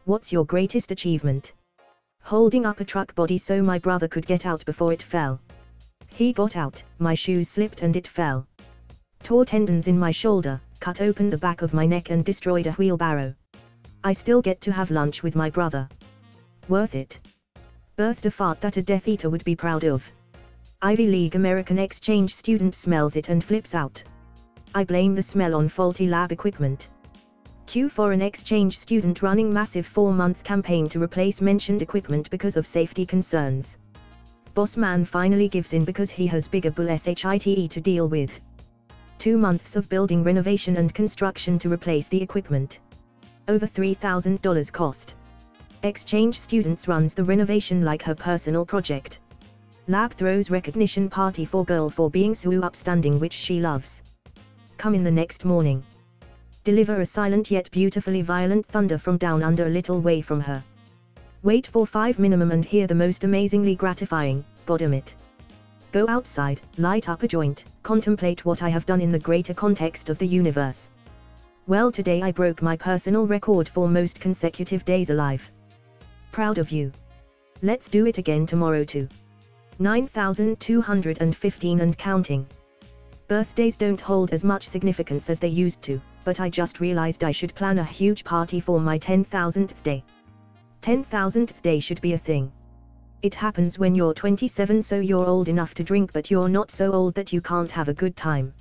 What's your greatest achievement? Holding up a truck body so my brother could get out before it fell. He got out, my shoes slipped and it fell. Tore tendons in my shoulder, cut open the back of my neck and destroyed a wheelbarrow. I still get to have lunch with my brother. Worth it. Birthed a fart that a Death Eater would be proud of. Ivy League American exchange student smells it and flips out. I blame the smell on faulty lab equipment. Q foreign exchange student running massive 4-month campaign to replace mentioned equipment because of safety concerns. Boss man finally gives in because he has bigger bull shite to deal with. 2 months of building, renovation and construction to replace the equipment. Over $3,000 cost. Exchange students runs the renovation like her personal project. Lab throws recognition party for girl for being so upstanding which she loves. Come in the next morning. Deliver a silent yet beautifully violent thunder from down under a little way from her. Wait for 5 minimum and hear the most amazingly gratifying, goddamn. Go outside, light up a joint, contemplate what I have done in the greater context of the universe. Well, today I broke my personal record for most consecutive days alive. Proud of you. Let's do it again tomorrow too. 9,215 and counting. Birthdays don't hold as much significance as they used to, but I just realized I should plan a huge party for my 10,000th day. 10,000th day should be a thing. It happens when you're 27, so you're old enough to drink but you're not so old that you can't have a good time.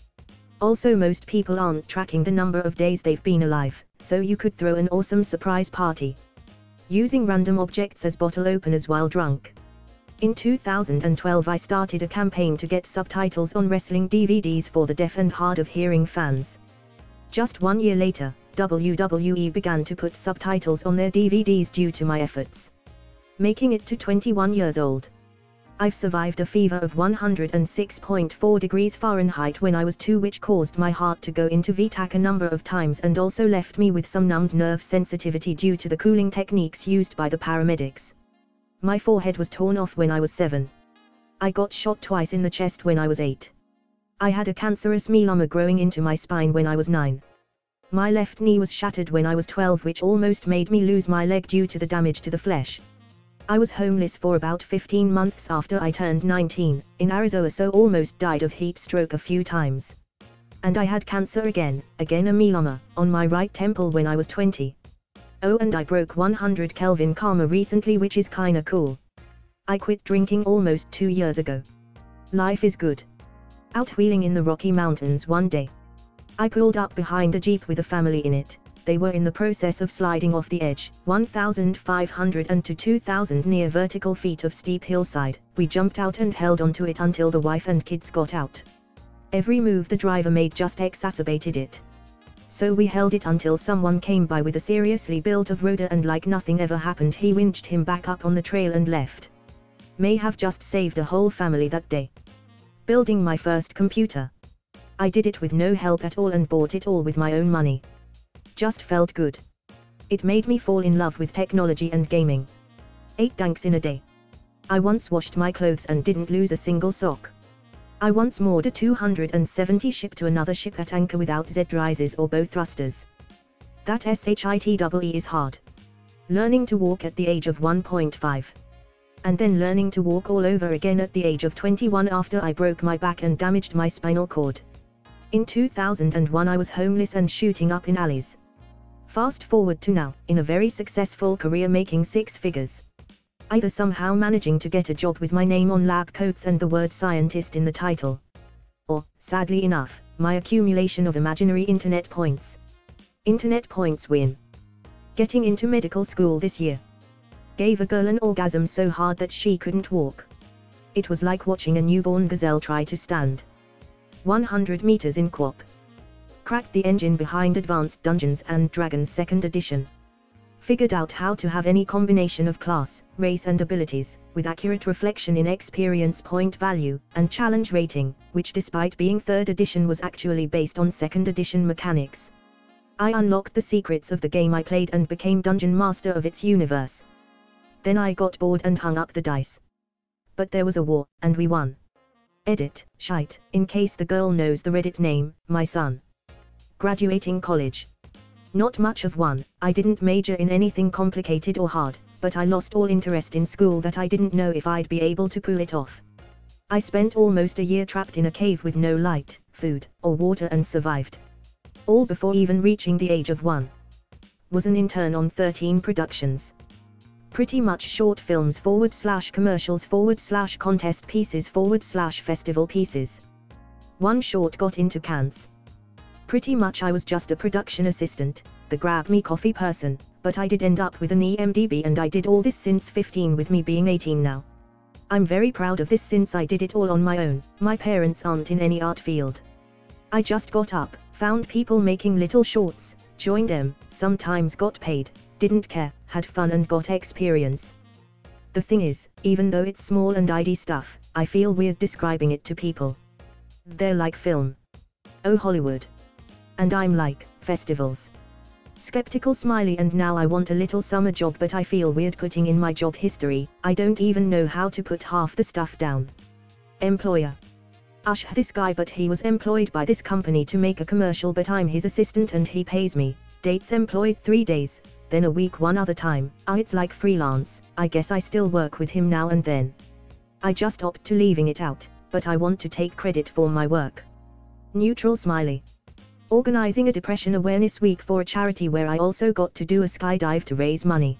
Also, most people aren't tracking the number of days they've been alive, so you could throw an awesome surprise party. Using random objects as bottle openers while drunk. In 2012 I started a campaign to get subtitles on wrestling DVDs for the deaf and hard of hearing fans. Just 1 year later, WWE began to put subtitles on their DVDs due to my efforts. Making it to 21 years old. I've survived a fever of 106.4 degrees Fahrenheit when I was 2, which caused my heart to go into VTAC a number of times and also left me with some numbed nerve sensitivity due to the cooling techniques used by the paramedics. My forehead was torn off when I was 7. I got shot twice in the chest when I was 8. I had a cancerous myeloma growing into my spine when I was 9. My left knee was shattered when I was 12, which almost made me lose my leg due to the damage to the flesh. I was homeless for about 15 months after I turned 19, in Arizona, so almost died of heat stroke a few times. And I had cancer again a myeloma, on my right temple when I was 20. Oh, and I broke 100 Kelvin karma recently, which is kinda cool. I quit drinking almost 2 years ago. Life is good. Out wheeling in the Rocky Mountains one day. I pulled up behind a Jeep with a family in it. They were in the process of sliding off the edge, 1,500 and to 2,000 near vertical feet of steep hillside. We jumped out and held onto it until the wife and kids got out. Every move the driver made just exacerbated it. So we held it until someone came by with a seriously built off-roader, and like nothing ever happened, he winched him back up on the trail and left. May have just saved a whole family that day. Building my first computer. I did it with no help at all and bought it all with my own money. Just felt good. It made me fall in love with technology and gaming. 8 dunks in a day. I once washed my clothes and didn't lose a single sock. I once moored a 270 ship to another ship at anchor without Z-rises or bow thrusters. That shitwe is hard. Learning to walk at the age of 1.5. And then learning to walk all over again at the age of 21 after I broke my back and damaged my spinal cord. In 2001 I was homeless and shooting up in alleys. Fast forward to now, in a very successful career making 6 figures. Either somehow managing to get a job with my name on lab coats and the word scientist in the title. Or, sadly enough, my accumulation of imaginary internet points. Internet points win. Getting into medical school this year. Gave a girl an orgasm so hard that she couldn't walk. It was like watching a newborn gazelle try to stand. 100 meters in QWOP. Cracked the engine behind Advanced Dungeons and Dragons 2nd edition. Figured out how to have any combination of class, race and abilities, with accurate reflection in experience point value, and challenge rating, which despite being 3rd edition was actually based on 2nd edition mechanics. I unlocked the secrets of the game I played and became dungeon master of its universe. Then I got bored and hung up the dice. But there was a war, and we won. Edit, shite, in case the girl knows the Reddit name, my son. Graduating college. Not much of one. I didn't major in anything complicated or hard, but I lost all interest in school that I didn't know if I'd be able to pull it off. I spent almost a year trapped in a cave with no light, food, or water and survived. All before even reaching the age of 1. Was an intern on 13 productions. Pretty much short films / commercials / contest pieces / festival pieces. One short got into Cannes. Pretty much I was just a production assistant, the grab me coffee person, but I did end up with an EMDB, and I did all this since 15 with me being 18 now. I'm very proud of this since I did it all on my own. My parents aren't in any art field. I just got up, found people making little shorts, joined them, sometimes got paid, didn't care, had fun and got experience. The thing is, even though it's small and ID stuff, I feel weird describing it to people. They're like film. Oh Hollywood. And I'm like, festivals. Skeptical smiley. And now I want a little summer job, but I feel weird putting in my job history. I don't even know how to put half the stuff down. Employer. This guy, but he was employed by this company to make a commercial, but I'm his assistant and he pays me. Dates employed 3 days, then a week one other time. It's like freelance. I guess I still work with him now and then. I just opt to leaving it out, but I want to take credit for my work. Neutral smiley. Organizing a depression awareness week for a charity where I also got to do a skydive to raise money.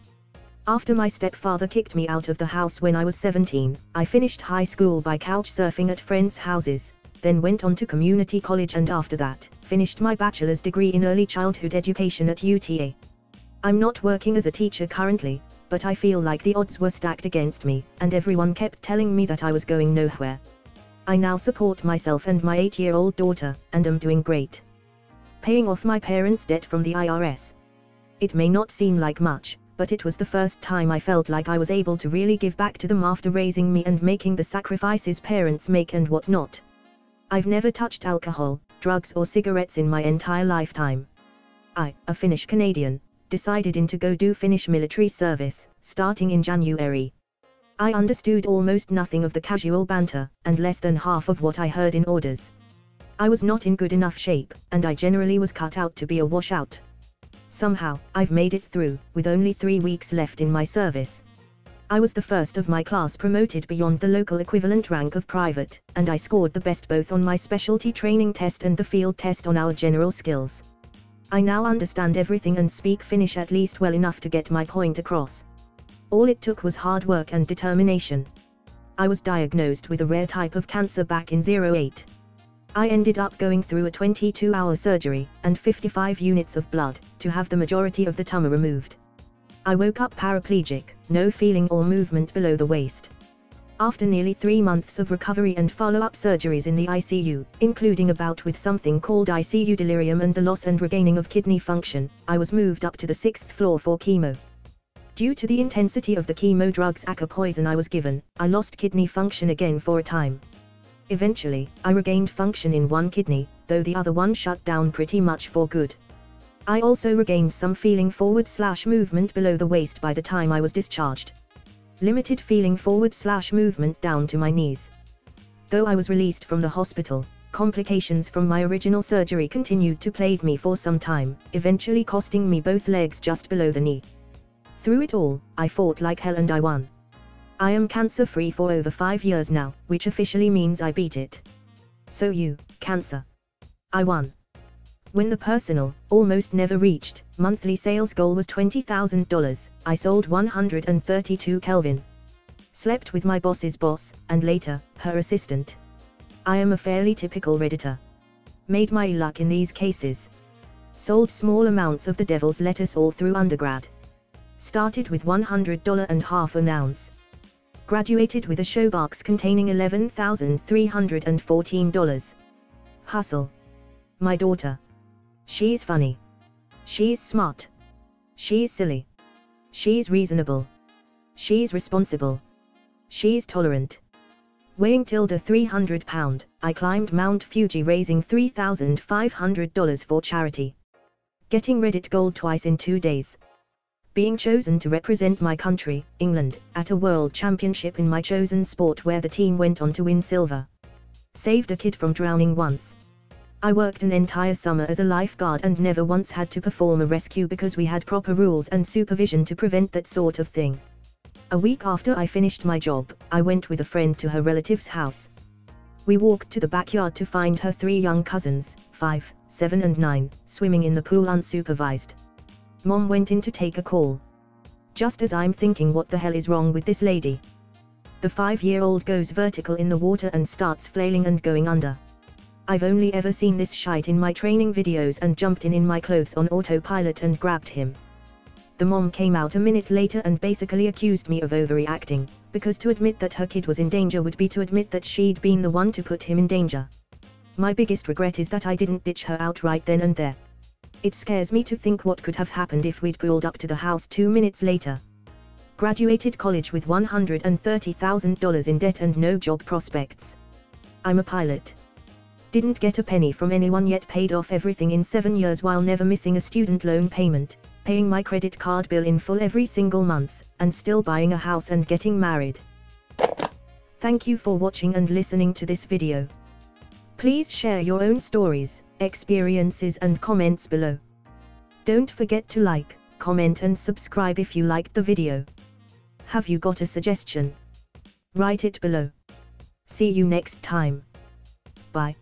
After my stepfather kicked me out of the house when I was 17, I finished high school by couch surfing at friends' houses, then went on to community college, and after that, finished my bachelor's degree in early childhood education at UTA. I'm not working as a teacher currently, but I feel like the odds were stacked against me, and everyone kept telling me that I was going nowhere. I now support myself and my 8-year-old daughter, and am doing great. Paying off my parents' debt from the IRS. It may not seem like much, but it was the first time I felt like I was able to really give back to them after raising me and making the sacrifices parents make and whatnot. I've never touched alcohol, drugs or cigarettes in my entire lifetime. I, a Finnish Canadian, decided to go do Finnish military service, starting in January. I understood almost nothing of the casual banter, and less than half of what I heard in orders. I was not in good enough shape, and I generally was cut out to be a washout. Somehow, I've made it through, with only 3 weeks left in my service. I was the first of my class promoted beyond the local equivalent rank of private, and I scored the best both on my specialty training test and the field test on our general skills. I now understand everything and speak Finnish at least well enough to get my point across. All it took was hard work and determination. I was diagnosed with a rare type of cancer back in 2008. I ended up going through a 22-hour surgery, and 55 units of blood, to have the majority of the tumor removed. I woke up paraplegic, no feeling or movement below the waist. After nearly 3 months of recovery and follow-up surgeries in the ICU, including a bout with something called ICU delirium and the loss and regaining of kidney function, I was moved up to the 6th floor for chemo. Due to the intensity of the chemo drugs aka poison I was given, I lost kidney function again for a time. Eventually, I regained function in one kidney, though the other one shut down pretty much for good. I also regained some feeling / movement below the waist by the time I was discharged. Limited feeling / movement down to my knees. Though I was released from the hospital, complications from my original surgery continued to plague me for some time, eventually costing me both legs just below the knee. Through it all, I fought like hell and I won. I am cancer-free for over 5 years now, which officially means I beat it. So you, cancer. I won. When the personal, almost never reached, monthly sales goal was $20,000, I sold 132 Kelvin. Slept with my boss's boss, and later, her assistant. I am a fairly typical Redditor. Made my luck in these cases. Sold small amounts of the devil's lettuce all through undergrad. Started with $100.50 an ounce. Graduated with a showbox containing $11,314. Hustle. My daughter. She's funny. She's smart. She's silly. She's reasonable. She's responsible. She's tolerant. Weighing 300 pound, I climbed Mount Fuji raising $3,500 for charity. Getting Reddit gold twice in 2 days. Being chosen to represent my country, England, at a world championship in my chosen sport where the team went on to win silver. Saved a kid from drowning once. I worked an entire summer as a lifeguard and never once had to perform a rescue because we had proper rules and supervision to prevent that sort of thing. A week after I finished my job, I went with a friend to her relative's house. We walked to the backyard to find her 3 young cousins, 5, 7 and 9, swimming in the pool unsupervised. Mom went in to take a call. Just as I'm thinking what the hell is wrong with this lady, the 5-year-old goes vertical in the water and starts flailing and going under. I've only ever seen this shite in my training videos and jumped in my clothes on autopilot and grabbed him. The mom came out a minute later and basically accused me of overreacting, because to admit that her kid was in danger would be to admit that she'd been the one to put him in danger. My biggest regret is that I didn't ditch her out right then and there. It scares me to think what could have happened if we'd pulled up to the house 2 minutes later. Graduated college with $130,000 in debt and no job prospects. I'm a pilot. Didn't get a penny from anyone yet, paid off everything in 7 years while never missing a student loan payment, paying my credit card bill in full every single month, and still buying a house and getting married. Thank you for watching and listening to this video. Please share your own stories, experiences and comments below. Don't forget to like, comment and subscribe if you liked the video. Have you got a suggestion? Write it below. See you next time. Bye.